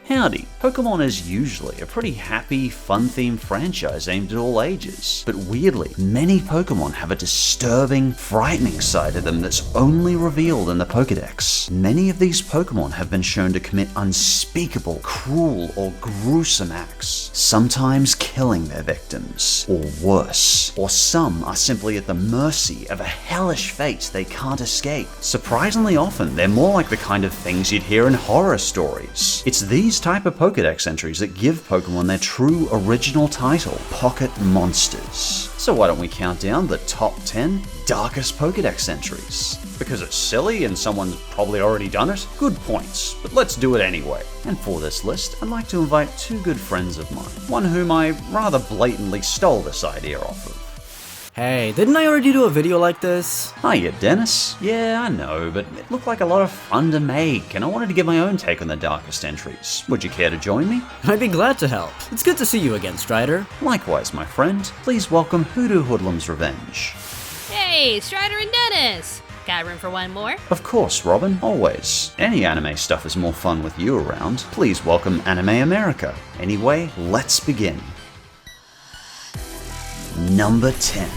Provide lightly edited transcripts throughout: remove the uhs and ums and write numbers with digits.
Howdy. Pokemon is usually a pretty happy, fun-themed franchise aimed at all ages, but weirdly, many Pokemon have a disturbing, frightening side to them that's only revealed in the Pokedex. Many of these Pokemon have been shown to commit unspeakable, cruel, or gruesome acts, sometimes killing their victims, or worse. Or some are simply at the mercy of a hellish fate they can't escape. Surprisingly often, they're more like the kind of things you'd hear in horror stories. It's these type of Pokedex entries that give Pokemon their true original title, Pocket Monsters. So why don't we count down the top 10 darkest Pokedex entries? Because it's silly and someone's probably already done it? Good points, but let's do it anyway. And for this list, I'd like to invite two good friends of mine, one whom I rather blatantly stole this idea off of. Hey, didn't I already do a video like this? Hiya, Dennis. Yeah, I know, but it looked like a lot of fun to make, and I wanted to give my own take on the darkest entries. Would you care to join me? I'd be glad to help. It's good to see you again, Strider. Likewise, my friend. Please welcome HoodohoodlumsRevenge. Hey, Strider and Dennis! Got room for one more? Of course, Robin, always. Any anime stuff is more fun with you around. Please welcome Anime America. Anyway, let's begin. Number 10.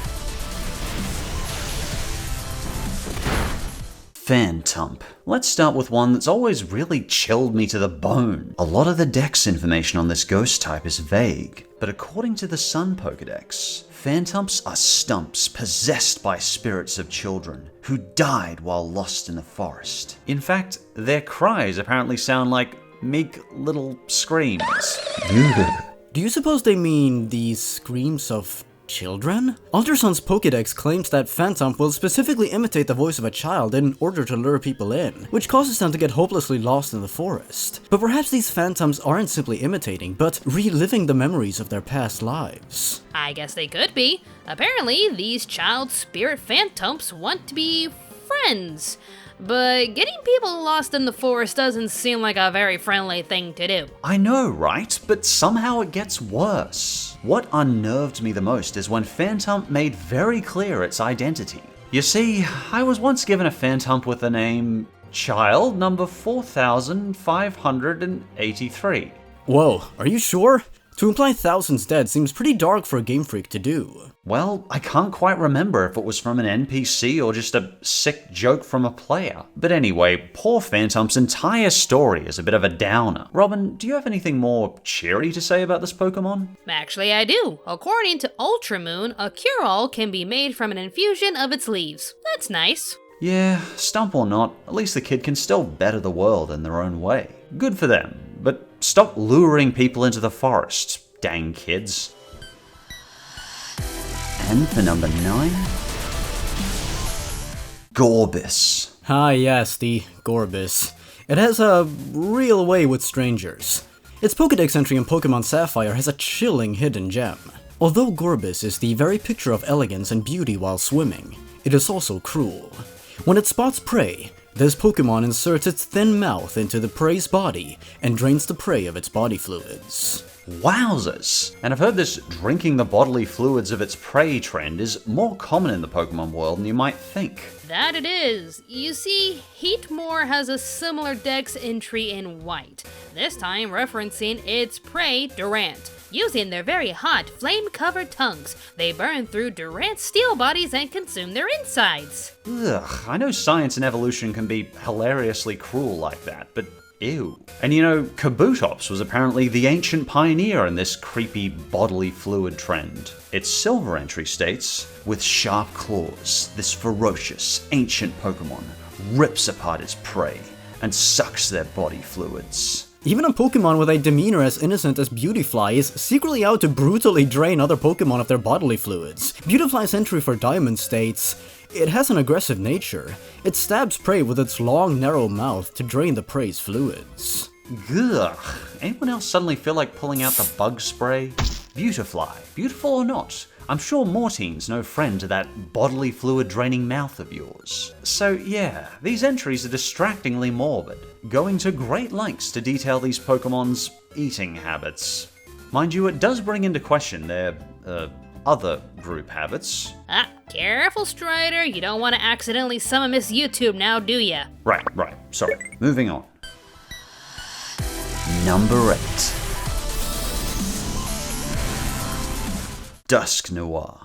Phantomp. Let's start with one that's always really chilled me to the bone. A lot of the dex information on this ghost type is vague, but according to the Sun Pokedex, Phantomps are stumps possessed by spirits of children who died while lost in the forest. In fact, their cries apparently sound like meek little screams. Do you suppose they mean the screams of children? Ultrasun's Pokedex claims that Phantomp will specifically imitate the voice of a child in order to lure people in, which causes them to get hopelessly lost in the forest. But perhaps these Phantomps aren't simply imitating, but reliving the memories of their past lives. I guess they could be. Apparently, these child spirit Phantomps want to be friends. But getting people lost in the forest doesn't seem like a very friendly thing to do. I know, right? But somehow it gets worse. What unnerved me the most is when Phantomp made very clear its identity. You see, I was once given a Phantomp with the name Child number 4583. Whoa, are you sure? To imply thousands dead seems pretty dark for a Game Freak to do. Well, I can't quite remember if it was from an NPC or just a sick joke from a player. But anyway, poor Phantomp's entire story is a bit of a downer. Robin, do you have anything more cheery to say about this Pokemon? Actually, I do. According to Ultramoon, a cure-all can be made from an infusion of its leaves. That's nice. Yeah, stump or not, at least the kid can still better the world in their own way. Good for them, but stop luring people into the forest, dang kids. And for number 9, Gorbis. Ah yes, the Gorbis. It has a real way with strangers. Its Pokedex entry in Pokemon Sapphire has a chilling hidden gem. Although Gorbis is the very picture of elegance and beauty while swimming, it is also cruel. When it spots prey, this Pokemon inserts its thin mouth into the prey's body and drains the prey of its body fluids. Wowzers! And I've heard this drinking the bodily fluids of its prey trend is more common in the Pokemon world than you might think. That it is. You see, Heatmore has a similar dex entry in white, this time referencing its prey, Durant. Using their very hot, flame-covered tongues, they burn through Durant's steel bodies and consume their insides. Ugh, I know science and evolution can be hilariously cruel like that, but ew. And you know, Kabutops was apparently the ancient pioneer in this creepy bodily fluid trend. Its silver entry states, with sharp claws, this ferocious, ancient Pokemon rips apart its prey and sucks their body fluids. Even a Pokemon with a demeanor as innocent as Beautifly is secretly out to brutally drain other Pokemon of their bodily fluids. Beautifly's entry for Diamond states, it has an aggressive nature. It stabs prey with its long, narrow mouth to drain the prey's fluids. Ugh. Anyone else suddenly feel like pulling out the bug spray? Beautifly, beautiful or not, I'm sure more teens no friend to that bodily fluid draining mouth of yours. So yeah, these entries are distractingly morbid, going to great lengths to detail these Pokemon's eating habits. Mind you, it does bring into question their, other group habits. Ah, careful, Strider. You don't want to accidentally summon Miss YouTube now, do ya? Right, sorry. Moving on. Number 8. Dusk Noir.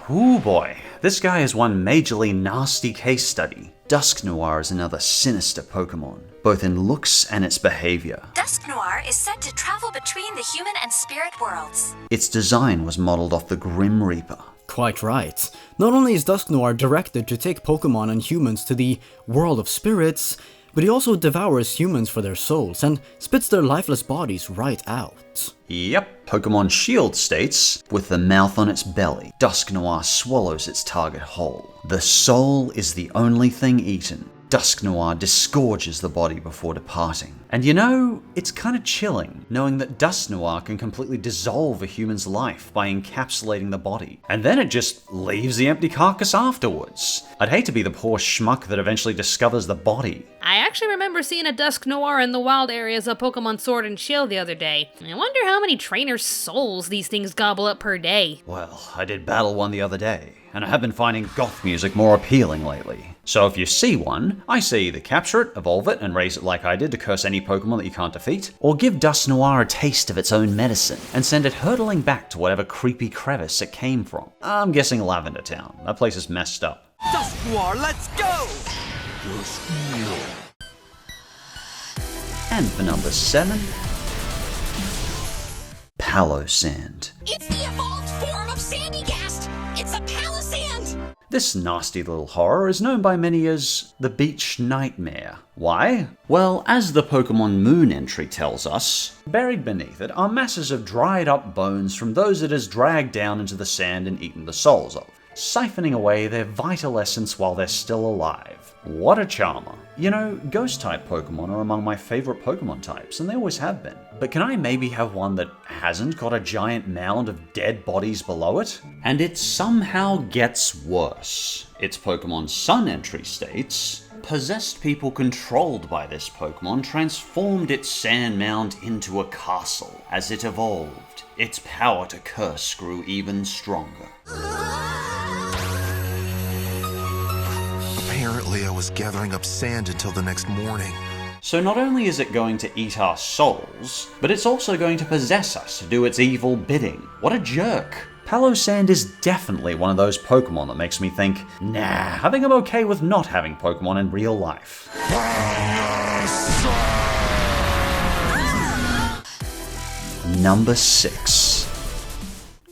Ooh boy, this guy is one majorly nasty case study. Dusk Noir is another sinister Pokemon, both in looks and its behavior. Dusk Noir is said to travel between the human and spirit worlds. Its design was modeled off the Grim Reaper. Quite right. Not only is Dusk Noir directed to take Pokemon and humans to the world of spirits, but he also devours humans for their souls and spits their lifeless bodies right out. Yep, Pokemon Shield states, with the mouth on its belly, Dusk Noir swallows its target whole. The soul is the only thing eaten. Dusk Noir disgorges the body before departing. And you know, it's kind of chilling, knowing that Dusk Noir can completely dissolve a human's life by encapsulating the body, and then it just leaves the empty carcass afterwards. I'd hate to be the poor schmuck that eventually discovers the body. I actually remember seeing a Dusk Noir in the wild areas of Pokemon Sword and Shield the other day. I wonder how many trainers' souls these things gobble up per day. Well, I did battle one the other day, and I have been finding goth music more appealing lately. So if you see one, I say either capture it, evolve it, and raise it like I did to curse any Pokemon that you can't defeat, or give Dusk Noir a taste of its own medicine, and send it hurtling back to whatever creepy crevice it came from. I'm guessing Lavender Town. That place is messed up. Dusknoir, let's go! And for number 7, Palossand. It's the evolved form of Sandygast! It's a Palossand! This nasty little horror is known by many as the Beach Nightmare. Why? Well, as the Pokemon Moon entry tells us, buried beneath it are masses of dried up bones from those it has dragged down into the sand and eaten the souls of, siphoning away their vital essence while they're still alive. What a charmer. You know, Ghost-type Pokemon are among my favorite Pokemon types, and they always have been. But can I maybe have one that hasn't got a giant mound of dead bodies below it? And it somehow gets worse. Its Pokemon Sun entry states, possessed people controlled by this Pokemon transformed its sand mound into a castle. As it evolved, its power to curse grew even stronger. Apparently I was gathering up sand until the next morning. So not only is it going to eat our souls, but it's also going to possess us to do its evil bidding. What a jerk. Palossand is definitely one of those Pokemon that makes me think, nah, I think I'm okay with not having Pokemon in real life. Number 6.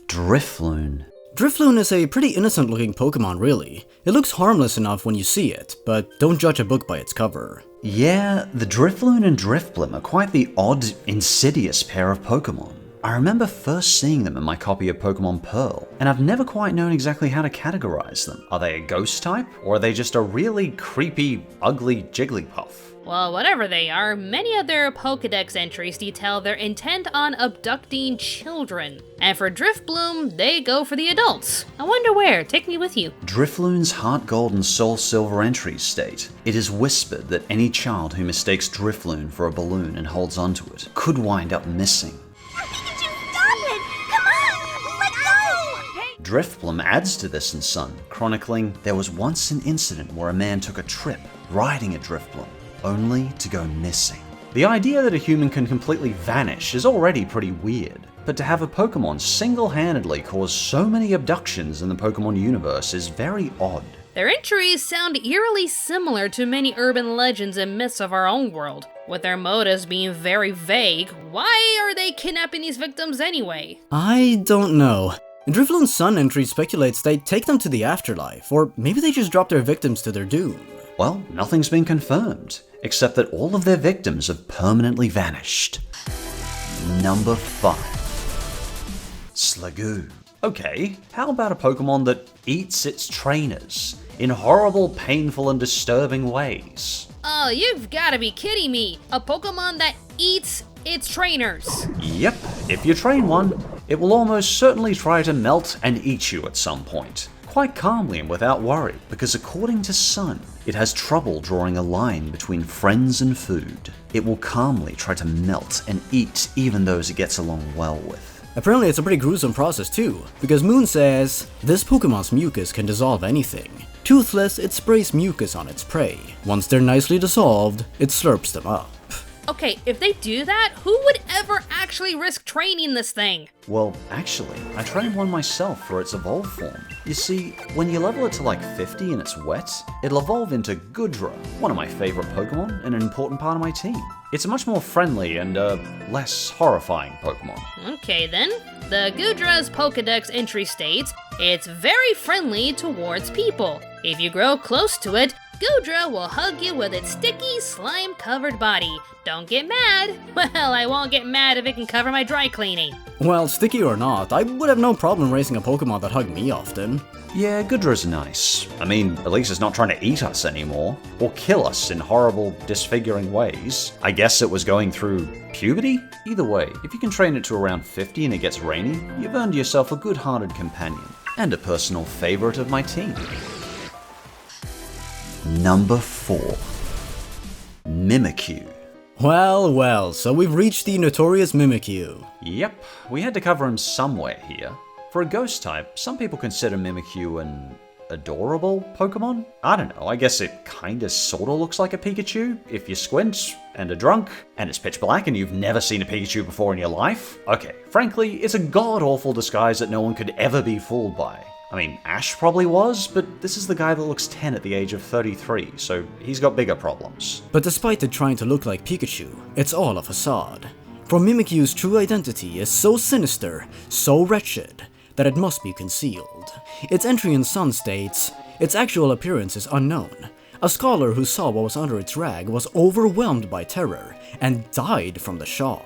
Drifloon. Drifloon is a pretty innocent looking Pokemon really. It looks harmless enough when you see it, but don't judge a book by its cover. Yeah, the Drifloon and Drifblim are quite the odd, insidious pair of Pokemon. I remember first seeing them in my copy of Pokemon Pearl, and I've never quite known exactly how to categorize them. Are they a ghost type, or are they just a really creepy, ugly Jigglypuff? Well, whatever they are, many of their Pokedex entries detail their intent on abducting children. And for Drifbloom, they go for the adults. I wonder where. Take me with you. Drifloon's Heart Gold and Soul Silver entries state, it is whispered that any child who mistakes Drifloon for a balloon and holds onto it could wind up missing. Drifblim adds to this in Sun, chronicling, there was once an incident where a man took a trip riding a Drifblim, only to go missing. The idea that a human can completely vanish is already pretty weird, but to have a Pokemon single-handedly cause so many abductions in the Pokemon universe is very odd. Their entries sound eerily similar to many urban legends and myths of our own world. With their motives being very vague, why are they kidnapping these victims anyway? I don't know. Drifloon's Sun entry speculates they take them to the afterlife, or maybe they just drop their victims to their doom. Well, nothing's been confirmed, except that all of their victims have permanently vanished. Number 5. Slugu. Okay, how about a Pokemon that eats its trainers in horrible, painful, and disturbing ways? Oh, you've gotta be kidding me! A Pokemon that eats its trainers! Yep, if you train one, it will almost certainly try to melt and eat you at some point. Quite calmly and without worry, because according to Sun, it has trouble drawing a line between friends and food. It will calmly try to melt and eat even those it gets along well with. Apparently it's a pretty gruesome process too, because Moon says, this Pokemon's mucus can dissolve anything. Toothless, it sprays mucus on its prey. Once they're nicely dissolved, it slurps them up. Okay, if they do that, who would ever actually risk training this thing? Well, actually, I trained one myself for its evolved form. You see, when you level it to like 50 and it's wet, it'll evolve into Goodra, one of my favorite Pokemon and an important part of my team. It's a much more friendly and, less horrifying Pokemon. Okay then. The Goodra's Pokedex entry states, it's very friendly towards people. If you grow close to it, Goodra will hug you with its sticky, slime-covered body. Don't get mad. Well, I won't get mad if it can cover my dry cleaning. Well, sticky or not, I would have no problem raising a Pokemon that hugged me often. Yeah, Goodra's nice. I mean, at least it's not trying to eat us anymore, or kill us in horrible, disfiguring ways. I guess it was going through puberty? Either way, if you can train it to around 50 and it gets rainy, you've earned yourself a good-hearted companion, and a personal favorite of my team. Number 4. Mimikyu. Well, so we've reached the notorious Mimikyu. Yep, we had to cover him somewhere here. For a ghost type, some people consider Mimikyu an adorable Pokemon? I don't know, I guess it kinda sorta looks like a Pikachu, if you squint, and are drunk, and it's pitch black and you've never seen a Pikachu before in your life. Okay, frankly, it's a god-awful disguise that no one could ever be fooled by. I mean, Ash probably was, but this is the guy that looks 10 at the age of 33, so he's got bigger problems. But despite it trying to look like Pikachu, it's all a facade. For Mimikyu's true identity is so sinister, so wretched, that it must be concealed. Its entry in Sun states, its actual appearance is unknown. A scholar who saw what was under its rag was overwhelmed by terror and died from the shock.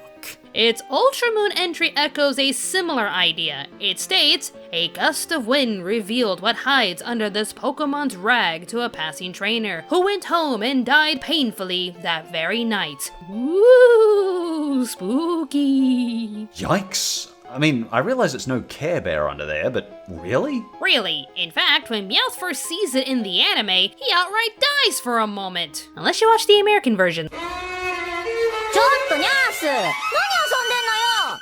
Its Ultramoon entry echoes a similar idea. It states, a gust of wind revealed what hides under this Pokemon's rag to a passing trainer, who went home and died painfully that very night. Woo, spooky. Yikes. I mean, I realize it's no Care Bear under there, but really? Really. In fact, when Meowth first sees it in the anime, he outright dies for a moment. Unless you watch the American version. ちょっとニャース、何遊んでんのよ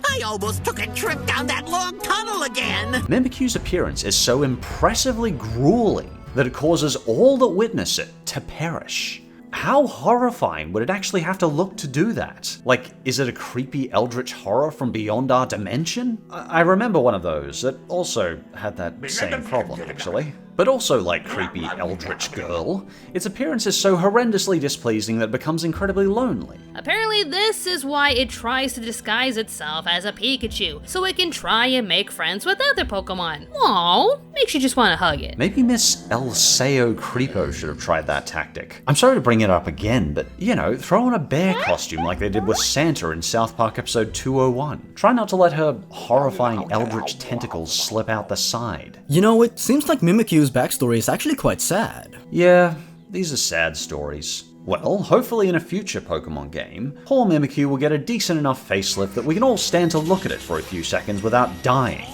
I almost took a trip down that long tunnel again! Mimikyu's appearance is so impressively grueling that it causes all that witness it to perish. How horrifying would it actually have to look to do that? Like, is it a creepy eldritch horror from beyond our dimension? I remember one of those that also had that same problem, actually. But also like creepy eldritch girl, its appearance is so horrendously displeasing that it becomes incredibly lonely. Apparently this is why it tries to disguise itself as a Pikachu, so it can try and make friends with other Pokemon. Aww, makes you just want to hug it. Maybe Miss El Seo Creepo should have tried that tactic. I'm sorry to bring it up again, but you know, throw on a bear costume like they did with Santa in South Park episode 201. Try not to let her horrifying eldritch tentacles slip out the side. You know, it seems like Mimikyu's backstory is actually quite sad. Yeah, these are sad stories. Well, hopefully in a future Pokemon game, poor Mimikyu will get a decent enough facelift that we can all stand to look at it for a few seconds without dying.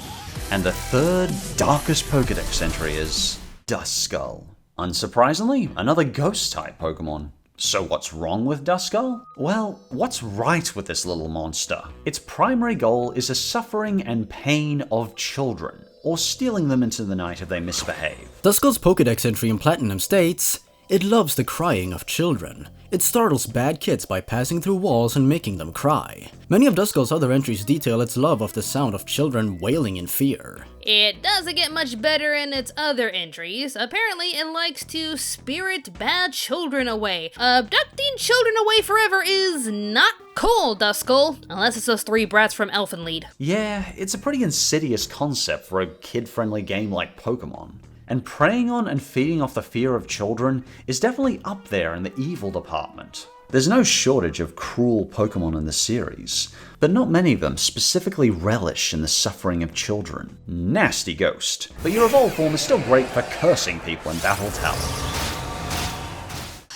And the third darkest Pokedex entry is Duskull. Unsurprisingly, another ghost-type Pokemon. So what's wrong with Duskull? Well, what's right with this little monster? Its primary goal is the suffering and pain of children, or stealing them into the night if they misbehave. Duskull's Pokedex entry in Platinum states, it loves the crying of children. It startles bad kids by passing through walls and making them cry. Many of Duskull's other entries detail its love of the sound of children wailing in fear. It doesn't get much better in its other entries. Apparently, it likes to spirit bad children away. Abducting children away forever is not cool, Duskull. Unless it's those 3 brats from Elfenlied. Yeah, it's a pretty insidious concept for a kid-friendly game like Pokemon. And preying on and feeding off the fear of children is definitely up there in the evil department. There's no shortage of cruel Pokemon in the series, but not many of them specifically relish in the suffering of children. Nasty ghost, but your evolved form is still great for cursing people in Battle Tower.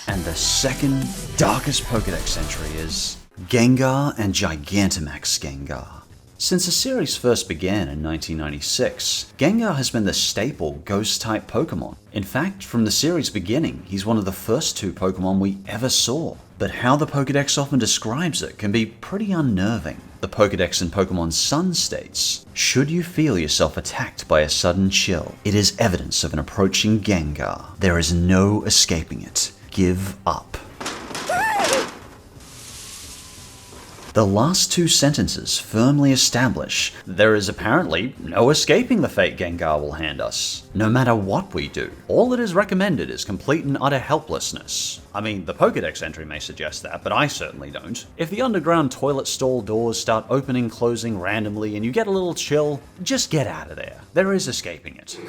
And the second darkest Pokedex entry is Gengar and Gigantamax Gengar. Since the series first began in 1996, Gengar has been the staple ghost-type Pokemon. In fact, from the series beginning, he's one of the first 2 Pokemon we ever saw. but how the Pokedex often describes it can be pretty unnerving. The Pokedex in Pokemon Sun states, should you feel yourself attacked by a sudden chill, it is evidence of an approaching Gengar. There is no escaping it. Give up. The last two sentences firmly establish there is apparently no escaping the fate Gengar will hand us. No matter what we do, all that is recommended is complete and utter helplessness. I mean, the Pokedex entry may suggest that, but I certainly don't. If the underground toilet stall doors start opening and closing randomly and you get a little chill, just get out of there. There is escaping it.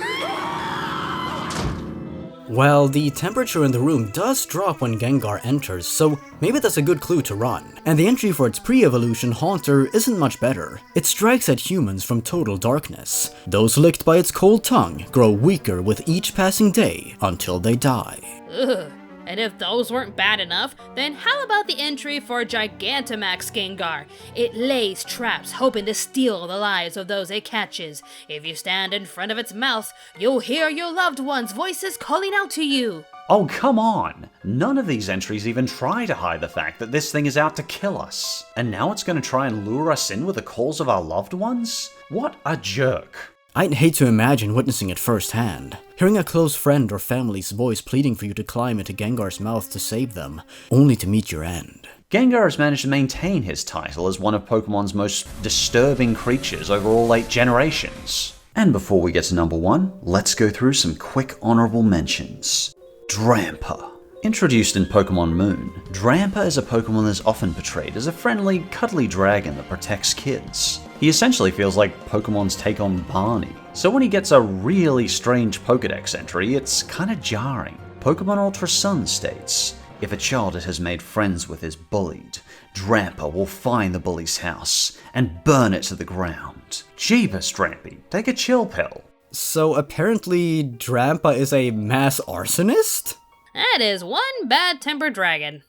Well, the temperature in the room does drop when Gengar enters, so maybe that's a good clue to run. And the entry for its pre-evolution Haunter isn't much better. It strikes at humans from total darkness. Those licked by its cold tongue grow weaker with each passing day until they die. Ugh. And if those weren't bad enough, then how about the entry for Gigantamax Gengar? It lays traps hoping to steal the lives of those it catches. If you stand in front of its mouth, you'll hear your loved ones' voices calling out to you. Oh, come on! None of these entries even try to hide the fact that this thing is out to kill us. And now it's going to try and lure us in with the calls of our loved ones? What a jerk. I'd hate to imagine witnessing it firsthand. Hearing a close friend or family's voice pleading for you to climb into Gengar's mouth to save them, only to meet your end. Gengar has managed to maintain his title as one of Pokemon's most disturbing creatures over all 8 generations. And before we get to number 1, let's go through some quick honorable mentions. Drampa. Introduced in Pokemon Moon, Drampa is a Pokemon that is often portrayed as a friendly, cuddly dragon that protects kids. He essentially feels like Pokemon's take on Barney. So when he gets a really strange Pokedex entry, it's kinda jarring. Pokemon Ultra Sun states, if a child has made friends with is bullied, Drampa will find the bully's house and burn it to the ground. Jeebus, Drampy, take a chill pill. So apparently Drampa is a mass arsonist? That is one bad-tempered dragon.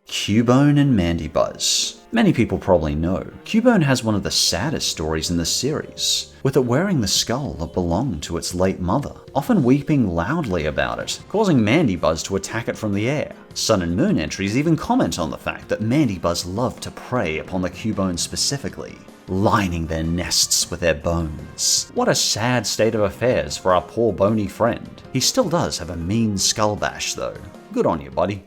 Cubone and Mandibuzz. Many people probably know, Cubone has one of the saddest stories in the series, with it wearing the skull that belonged to its late mother, often weeping loudly about it, causing Mandibuzz to attack it from the air. Sun and Moon entries even comment on the fact that Mandibuzz loved to prey upon the Cubone specifically, lining their nests with their bones. What a sad state of affairs for our poor bony friend. He still does have a mean skull bash though. Good on you, buddy.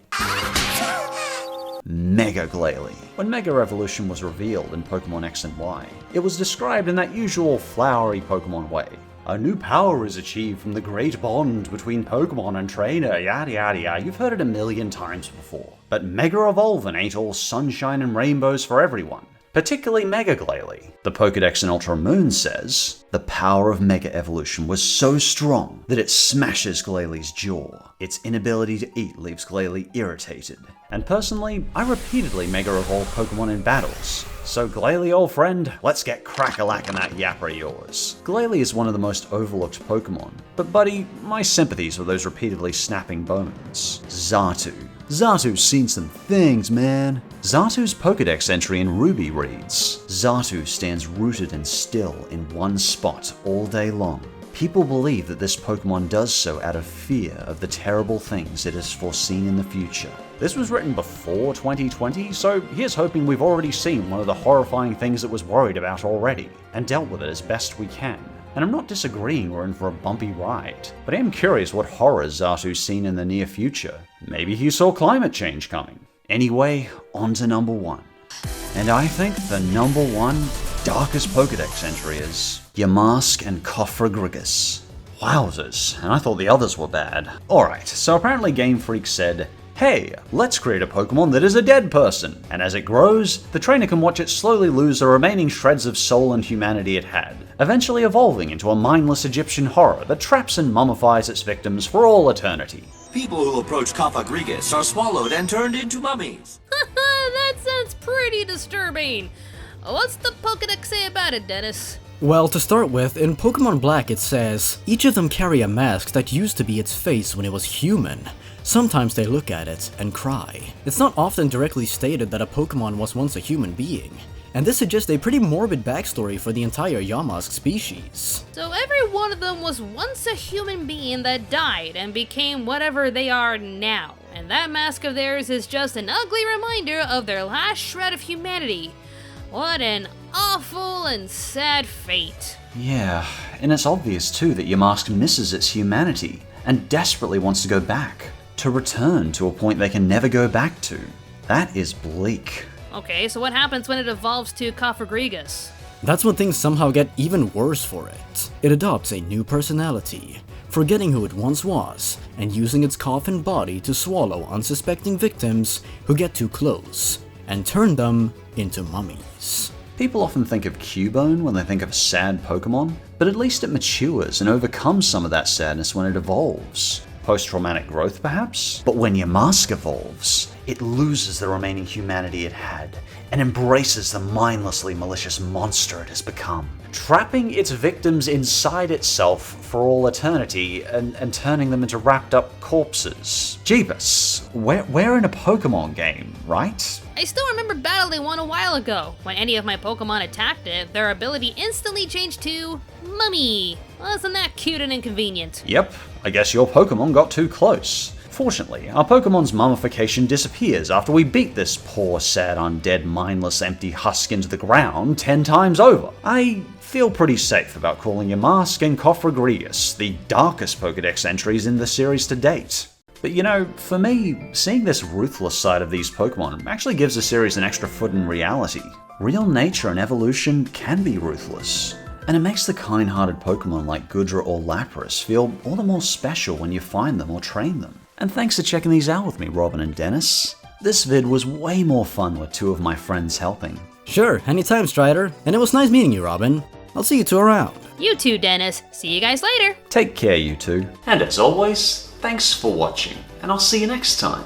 Mega Glalie. When Mega Evolution was revealed in Pokemon X and Y, it was described in that usual flowery Pokemon way. A new power is achieved from the great bond between Pokemon and trainer, yada yada yada. You've heard it a million times before. But Mega Evolving ain't all sunshine and rainbows for everyone. Particularly Mega Glalie. The Pokedex in Ultra Moon says, the power of Mega Evolution was so strong that it smashes Glalie's jaw. Its inability to eat leaves Glalie irritated. And personally, I repeatedly Mega Evolve Pokemon in battles. So Glalie, old friend, let's get crack-a-lack in that yapper of yours. Glalie is one of the most overlooked Pokemon. But buddy, my sympathies with those repeatedly snapping bones. Xatu. Xatu's seen some things, man. Xatu's Pokedex entry in Ruby reads, Xatu stands rooted and still in one spot all day long. People believe that this Pokemon does so out of fear of the terrible things it has foreseen in the future. This was written before 2020, so here's hoping we've already seen one of the horrifying things it was worried about already, and dealt with it as best we can. And I'm not disagreeing we're in for a bumpy ride, but I am curious what horrors Xatu's seen in the near future. Maybe he saw climate change coming. Anyway, on to number 1. And I think the number 1 darkest Pokedex entry is Yamask and Cophrigus. Wowzers, and I thought the others were bad. Alright, so apparently Game Freak said, hey, let's create a Pokemon that is a dead person, and as it grows, the trainer can watch it slowly lose the remaining shreds of soul and humanity it had, eventually evolving into a mindless Egyptian horror that traps and mummifies its victims for all eternity. People who approach Cophrigus are swallowed and turned into mummies. That sounds pretty disturbing. What's the Pokedex say about it, Dennis? Well, to start with, in Pokemon Black it says, each of them carry a mask that used to be its face when it was human. Sometimes they look at it and cry. It's not often directly stated that a Pokemon was once a human being. and this suggests a pretty morbid backstory for the entire Yamask species. So every one of them was once a human being that died and became whatever they are now, and that mask of theirs is just an ugly reminder of their last shred of humanity. What an awful and sad fate. Yeah, and it's obvious too that Yamask misses its humanity and desperately wants to go back, to return to a point they can never go back to. That is bleak. Okay, so what happens when it evolves to Cophrigus? That's when things somehow get even worse for it. It adopts a new personality, forgetting who it once was, and using its coffin body to swallow unsuspecting victims who get too close, and turn them into mummies. People often think of Cubone when they think of a sad Pokemon, but at least it matures and overcomes some of that sadness when it evolves. Post-traumatic growth, perhaps? But when Yamask evolves, it loses the remaining humanity it had, and embraces the mindlessly malicious monster it has become, trapping its victims inside itself for all eternity, and turning them into wrapped-up corpses. Jeebus, we're in a Pokemon game, right? I still remember battling one a while ago. When any of my Pokemon attacked it, their ability instantly changed to Mummy. Wasn't that cute and inconvenient? Yep, I guess your Pokemon got too close. Fortunately, our Pokemon's mummification disappears after we beat this poor, sad, undead, mindless, empty husk into the ground 10 times over. I feel pretty safe about calling Yamask and Cophrigus the darkest Pokedex entries in the series to date. But you know, for me, seeing this ruthless side of these Pokemon actually gives the series an extra foot in reality. Real nature and evolution can be ruthless, and it makes the kind-hearted Pokemon like Goodra or Lapras feel all the more special when you find them or train them. And thanks for checking these out with me, Robin and Dennis. This vid was way more fun with 2 of my friends helping. Sure, anytime, Strider, and it was nice meeting you, Robin. I'll see you 2 around. You too, Dennis. See you guys later. Take care, you two. And as always, thanks for watching, and I'll see you next time.